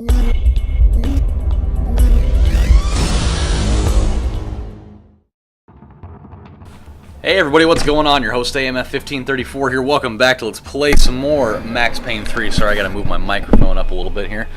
Hey everybody, what's going on? Your host AMF1534 here. Welcome back to Let's Play some more Max Payne 3. Sorry, I gotta move my microphone up a little bit here.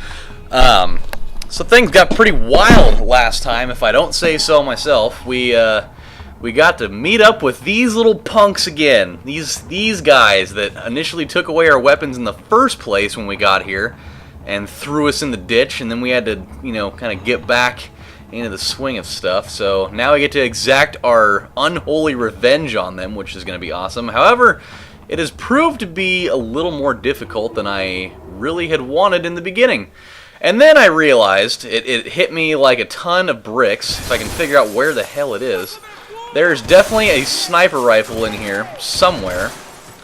So things got pretty wild last time, if I don't say so myself. We got to meet up with these little punks again. These guys that initially took away our weapons in the first place when we got here and threw us in the ditch, and then we had to, kind of get back into the swing of stuff. So now we get to exact our unholy revenge on them, which is going to be awesome. However, it has proved to be a little more difficult than I really had wanted in the beginning. And then I realized, it hit me like a ton of bricks, if I can figure out where the hell it is. There's definitely a sniper rifle in here somewhere.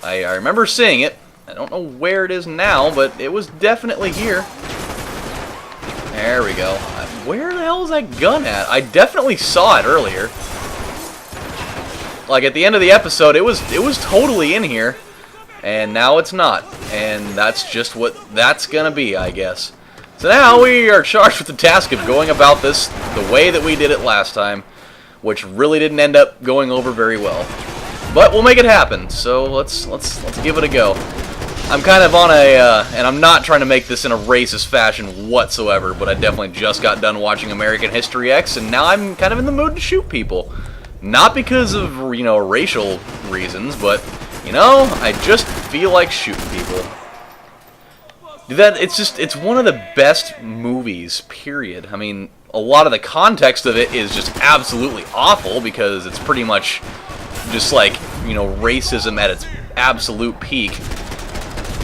I remember seeing it. I don't know where it is now, but it was definitely here. There we go. Where the hell is that gun at? I definitely saw it earlier. Like at the end of the episode, it was totally in here, and now it's not. And that's just what that's gonna be, I guess. So now we are charged with the task of going about this the way that we did it last time, which really didn't end up going over very well. But we'll make it happen. So let's give it a go. I'm kind of on a, and I'm not trying to make this in a racist fashion whatsoever, but I definitely just got done watching American History X, and now I'm kind of in the mood to shoot people. Not because of, racial reasons, but, I just feel like shooting people. It's one of the best movies, period. I mean, a lot of the context of it is just absolutely awful, because it's pretty much just like, racism at its absolute peak.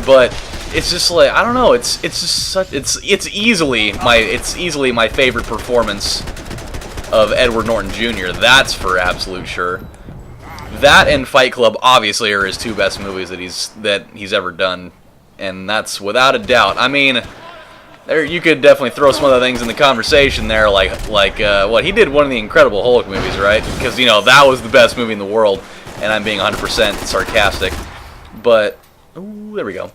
But it's just like, I don't know, it's easily my favorite performance of Edward Norton Jr. That's for absolute sure. That and Fight Club obviously are his two best movies that he's ever done, and that's without a doubt. I mean, there you could definitely throw some other things in the conversation there, like what he did one of the Incredible Hulk movies, right? Because that was the best movie in the world, and I'm being 100% sarcastic, but. Ooh, there we go.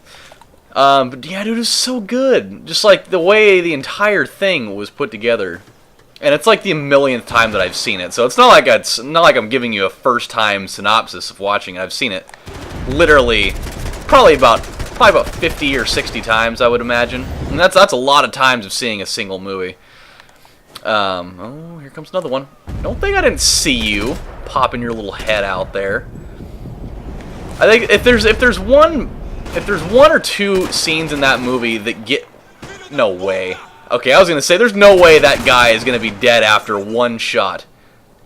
But yeah, dude, it was so good. Just like the way the entire thing was put together, and it's like the millionth time that I've seen it. So it's not like I'm giving you a first-time synopsis of watching it. I've seen it literally, probably about 50 or 60 times, I would imagine. And that's a lot of times of seeing a single movie. Oh, here comes another one. Don't think I didn't see you popping your little head out there. I think if there's one or two scenes in that movie that get... No way. Okay, I was going to say, there's no way that guy is going to be dead after one shot.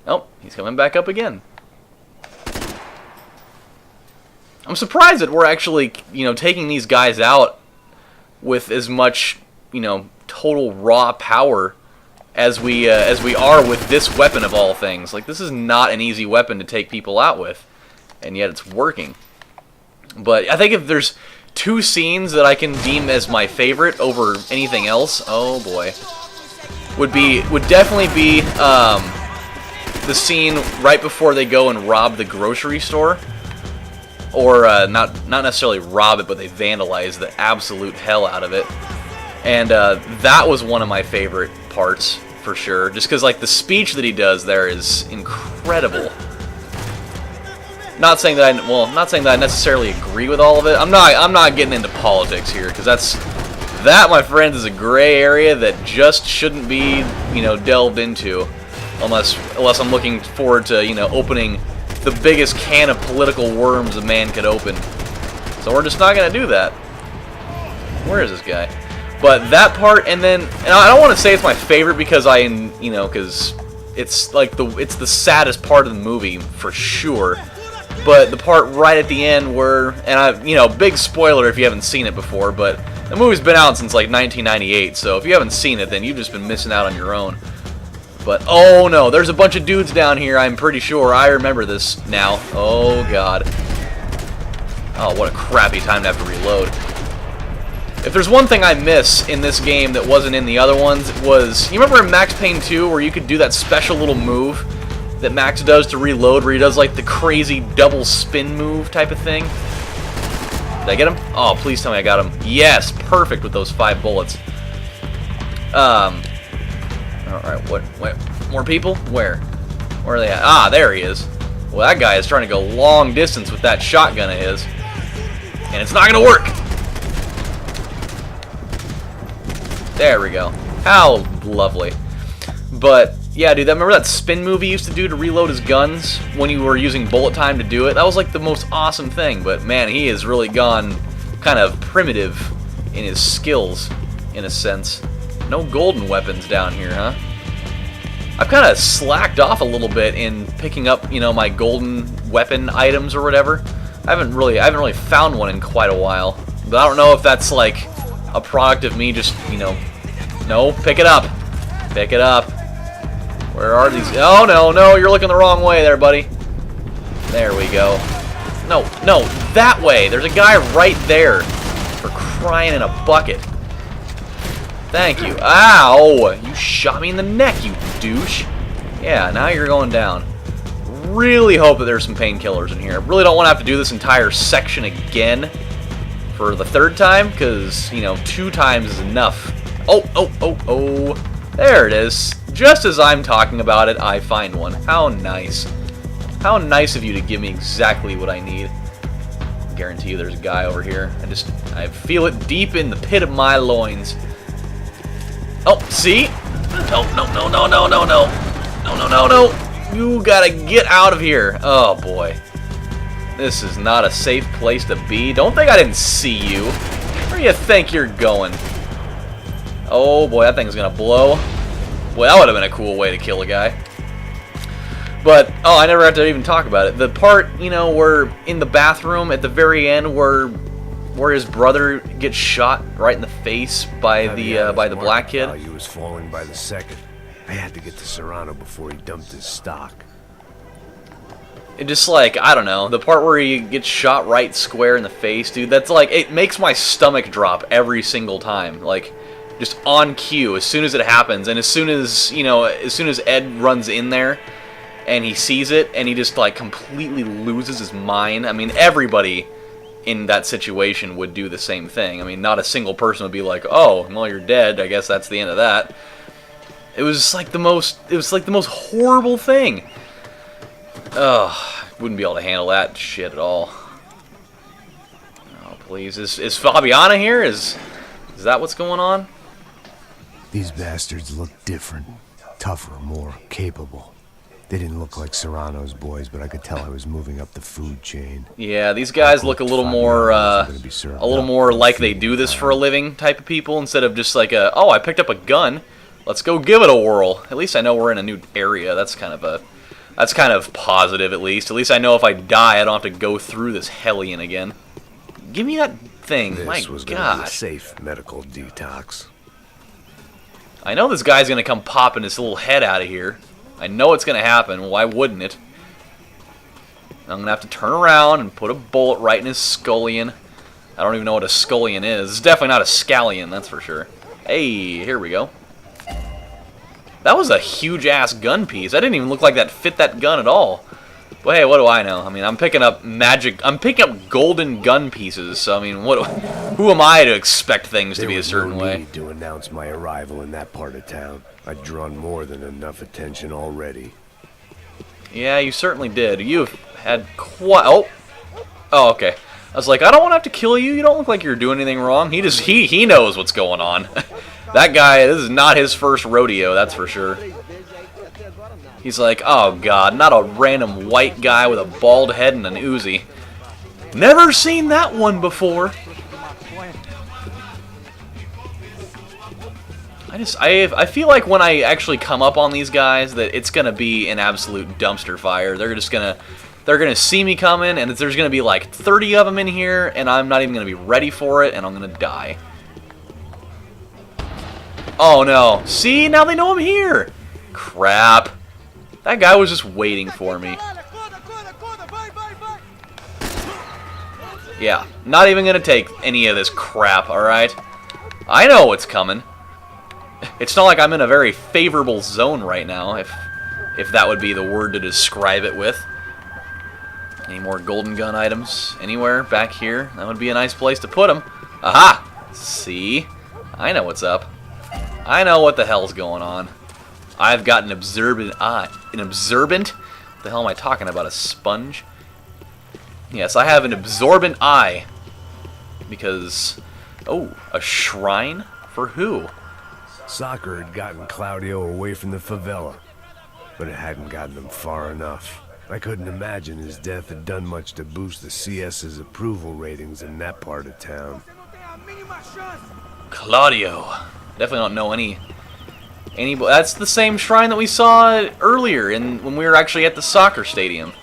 Oh, he's coming back up again. I'm surprised that we're actually, taking these guys out with as much, total raw power as we are with this weapon of all things. Like, this is not an easy weapon to take people out with. And yet it's working. But I think if there's two scenes that I can deem as my favorite over anything else, oh boy, would definitely be the scene right before they go and rob the grocery store, or not necessarily rob it, but they vandalize the absolute hell out of it. And that was one of my favorite parts for sure, just because like the speech that he does there is incredible. Not saying that I necessarily agree with all of it. I'm not getting into politics here, because that, my friends, is a gray area that just shouldn't be, delved into, unless I'm looking forward to, opening the biggest can of political worms a man could open. So we're just not gonna do that. Where is this guy? But that part, and I don't want to say it's my favorite because because it's like it's the saddest part of the movie for sure. But the part right at the end where, and big spoiler if you haven't seen it before, but the movie's been out since like 1998, so if you haven't seen it, then you've just been missing out on your own. But, oh no, there's a bunch of dudes down here, I'm pretty sure. I remember this now. Oh god. Oh, what a crappy time to have to reload. If there's one thing I miss in this game that wasn't in the other ones, it was, you remember in Max Payne 2 where you could do that special little move that Max does to reload, where he does like the crazy double spin move type of thing? Did I get him? Oh, please tell me I got him. Yes, perfect with those 5 bullets. Alright, what? More people? Where? Where are they at? Ah, there he is. Well, that guy is trying to go long distance with that shotgun of his. And it's not gonna work! There we go. How lovely. But, yeah, dude, remember that spin move he used to do to reload his guns when you were using bullet time to do it? That was like the most awesome thing, but man, he has really gone kind of primitive in his skills, in a sense. No golden weapons down here, huh? I've kind of slacked off a little bit in picking up, you know, my golden weapon items or whatever. I haven't really found one in quite a while. But I don't know if that's like a product of me just, you know, no, pick it up. Pick it up. Where are these? Oh, no, you're looking the wrong way there, buddy. There we go. No, that way. There's a guy right there. For crying in a bucket. Thank you. Ow! You shot me in the neck, you douche. Yeah, now you're going down. Really hope that there's some painkillers in here. I really don't want to have to do this entire section again for the third time, because, you know, 2 times is enough. Oh. There it is. Just as I'm talking about it, I find one. How nice. How nice of you to give me exactly what I need. I guarantee you there's a guy over here. I feel it deep in the pit of my loins. Oh, see? No. You gotta get out of here. Oh, boy. This is not a safe place to be. Don't think I didn't see you. Where do you think you're going? Oh, boy, that thing's gonna blow. Boy, that would have been a cool way to kill a guy. But, oh, I never have to even talk about it. The part, you know, where in the bathroom at the very end where his brother gets shot right in the face by the black kid. He was falling by the second. I had to get to Serrano before he dumped his stock. It just like, I don't know, the part where he gets shot right square in the face, dude, that's like, it makes my stomach drop every single time. Like, just on cue, as soon as it happens, and as soon as, you know, as soon as Ed runs in there, and he sees it, and he just, like, completely loses his mind. I mean, everybody in that situation would do the same thing. I mean, not a single person would be like, oh, well, you're dead, I guess that's the end of that. It was like the most horrible thing. Ugh, wouldn't be able to handle that shit at all. Oh, please. Is Fabiana here? Is that what's going on? These bastards look different. Tougher, more capable. They didn't look like Serrano's boys, but I could tell I was moving up the food chain. Yeah, these guys look a little more like they do this for a living type of people, instead of just like oh, I picked up a gun, let's go give it a whirl. At least I know we're in a new area. That's kind of positive, at least. At least I know if I die, I don't have to go through this hellion again. Give me that thing. My This was God. gonna be a safe medical detox. I know this guy's gonna come popping his little head out of here. I know it's going to happen. Why wouldn't it? I'm going to have to turn around and put a bullet right in his scullion. I don't even know what a scullion is. It's definitely not a scallion, that's for sure. Hey, here we go. That was a huge-ass gun piece. I didn't even look like that fit that gun at all. But hey, what do I know? I mean, I'm picking up golden gun pieces, so I mean, who am I to expect things to be a certain way? There was no need to announce my arrival in that part of town. I'd drawn more than enough attention already. Yeah, you certainly did. You've had quite... Oh, okay. I was like, I don't want to have to kill you. You don't look like you're doing anything wrong. He knows what's going on. That guy, this is not his first rodeo, that's for sure. He's like, oh god, not a random white guy with a bald head and an Uzi. Never seen that one before. I feel like when I actually come up on these guys that it's gonna be an absolute dumpster fire. They're gonna see me coming, and there's gonna be like 30 of them in here, and I'm not even gonna be ready for it, and I'm gonna die. Oh no! See, now they know I'm here. Crap! That guy was just waiting for me. Yeah, not even gonna take any of this crap. All right, I know what's coming. It's not like I'm in a very favorable zone right now, if that would be the word to describe it with. Any more golden gun items anywhere back here? That would be a nice place to put them. Aha! See? I know what's up. I know what the hell's going on. I've got an observant eye. An observant? What the hell am I talking about? A sponge? Yes, I have an absorbent eye. Because... Oh, a shrine? For who? Soccer had gotten Claudio away from the favela, but it hadn't gotten him far enough. I couldn't imagine his death had done much to boost the CS's approval ratings in that part of town. Claudio. Definitely don't know any... That's the same shrine that we saw earlier when we were actually at the soccer stadium.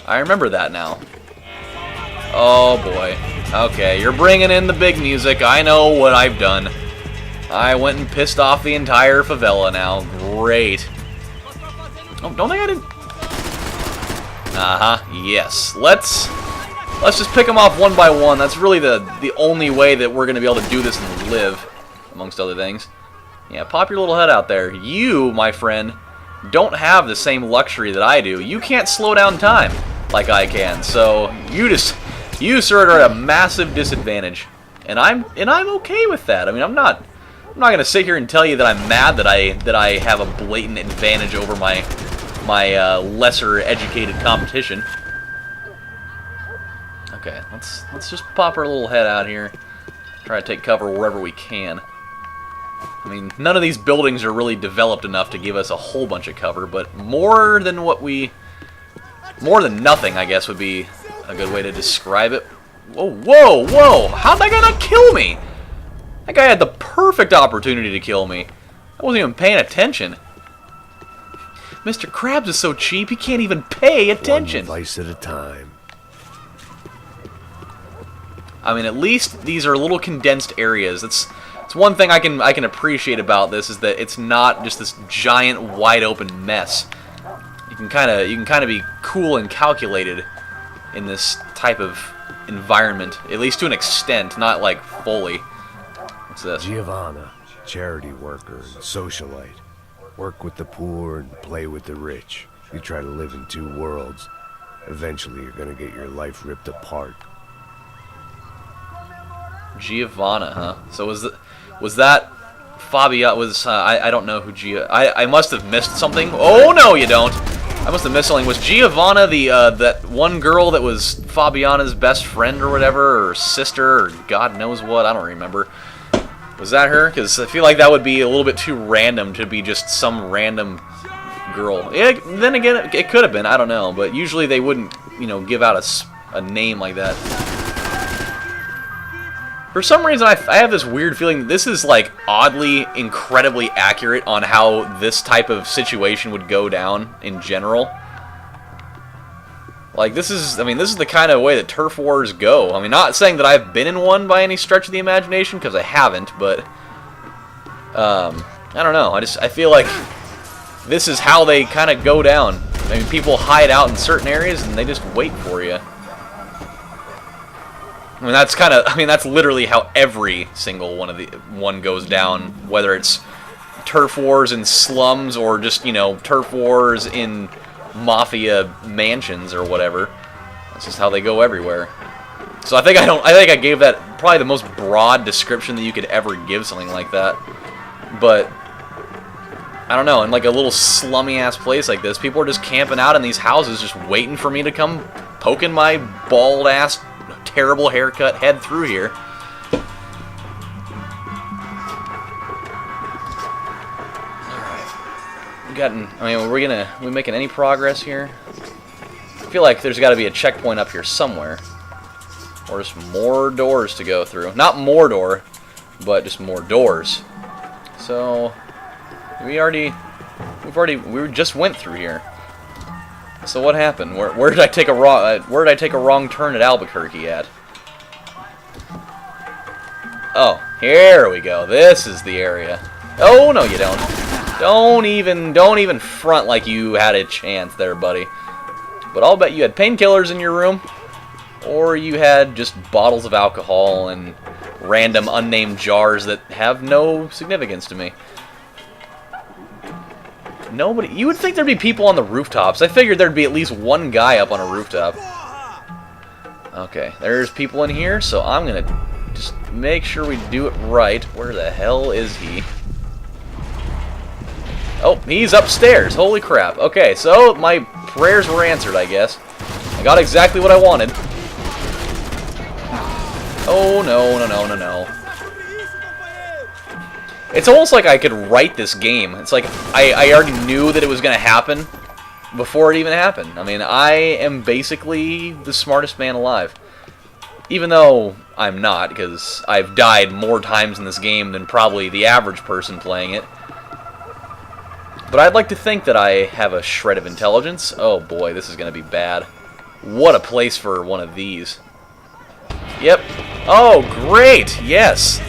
I remember that now. Oh boy. Okay, you're bringing in the big music. I know what I've done. I went and pissed off the entire favela now. Great. Oh, don't think I did... yes. Let's just pick them off one by one. That's really the only way that we're going to be able to do this and live, amongst other things. Yeah, pop your little head out there. You, my friend, don't have the same luxury that I do. You can't slow down time like I can. So you sir are at a massive disadvantage, and I'm okay with that. I mean, I'm not going to sit here and tell you that I'm mad that I have a blatant advantage over my lesser educated competition. Okay, let's just pop our little head out here. Try to take cover wherever we can. I mean, none of these buildings are really developed enough to give us a whole bunch of cover, but more than nothing, I guess, would be a good way to describe it. Whoa, whoa, whoa! How'd that guy not kill me? That guy had the perfect opportunity to kill me. I wasn't even paying attention. Mr. Krabs is so cheap, he can't even pay attention. One vice at a time. I mean, at least these are little condensed areas. It's one thing I can appreciate about this is that it's not just this giant wide open mess. You can kind of be cool and calculated in this type of environment, at least to an extent, not like fully. What's this? Giovanna, charity worker and socialite. Work with the poor and play with the rich. You try to live in two worlds. Eventually you're gonna get your life ripped apart. Giovanna, huh? So was that Fabia? I don't know who I must have missed something. Oh no, you don't. I must have missed something. Was Giovanna that one girl that was Fabiana's best friend or whatever, or sister, or God knows what? I don't remember. Was that her? Because I feel like that would be a little bit too random to be just some random girl. Yeah, then again, it could have been. I don't know. But usually they wouldn't, give out a name like that. For some reason, I have this weird feeling that this is, like, oddly, incredibly accurate on how this type of situation would go down in general. Like, this is the kind of way that turf wars go. I mean, not saying that I've been in one by any stretch of the imagination, because I haven't, but... I don't know. I feel like this is how they kind of go down. I mean, people hide out in certain areas, and they just wait for you. I mean, that's literally how every single one goes down, whether it's turf wars in slums or just, turf wars in mafia mansions or whatever. That's just how they go everywhere. So I think I gave that probably the most broad description that you could ever give something like that. But I don't know, in like a little slummy ass place like this, people are just camping out in these houses just waiting for me to come poking my bald ass terrible haircut head through here. Alright. Are we making any progress here? I feel like there's got to be a checkpoint up here somewhere. Or just more doors to go through. Not Mordor, but just more doors. So we just went through here. So what happened? Where did I take a wrong turn at Albuquerque at? Oh, here we go. This is the area. Oh no, you don't. Don't even front like you had a chance there, buddy. But I'll bet you had painkillers in your room, or you had just bottles of alcohol and random unnamed jars that have no significance to me. Nobody. You would think there'd be people on the rooftops. I figured there'd be at least one guy up on a rooftop. Okay, there's people in here, so I'm gonna just make sure we do it right. Where the hell is he? Oh, he's upstairs. Holy crap. Okay, so my prayers were answered, I guess. I got exactly what I wanted. Oh, no, no, no, no, no. It's almost like I could write this game. It's like I already knew that it was going to happen before it even happened. I mean, I am basically the smartest man alive. Even though I'm not, because I've died more times in this game than probably the average person playing it. But I'd like to think that I have a shred of intelligence. Oh boy, this is going to be bad. What a place for one of these. Yep. Oh, great! Yes!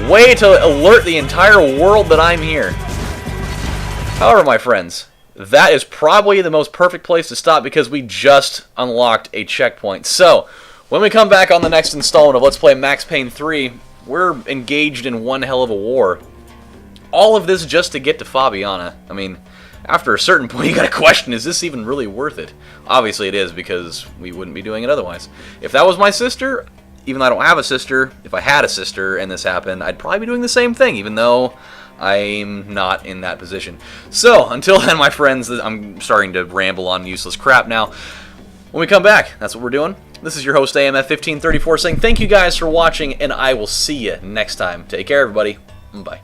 Way to alert the entire world that I'm here. However, my friends, that is probably the most perfect place to stop because we just unlocked a checkpoint. So, when we come back on the next installment of Let's Play Max Payne 3, we're engaged in one hell of a war. All of this just to get to Fabiana. I mean, after a certain point you gotta question, is this even really worth it? Obviously it is, because we wouldn't be doing it otherwise. If that was my sister, even though I don't have a sister, if I had a sister and this happened, I'd probably be doing the same thing, even though I'm not in that position. So, until then, my friends, I'm starting to ramble on useless crap now. When we come back, that's what we're doing. This is your host, AMF1534, saying thank you guys for watching, and I will see you next time. Take care, everybody. Bye.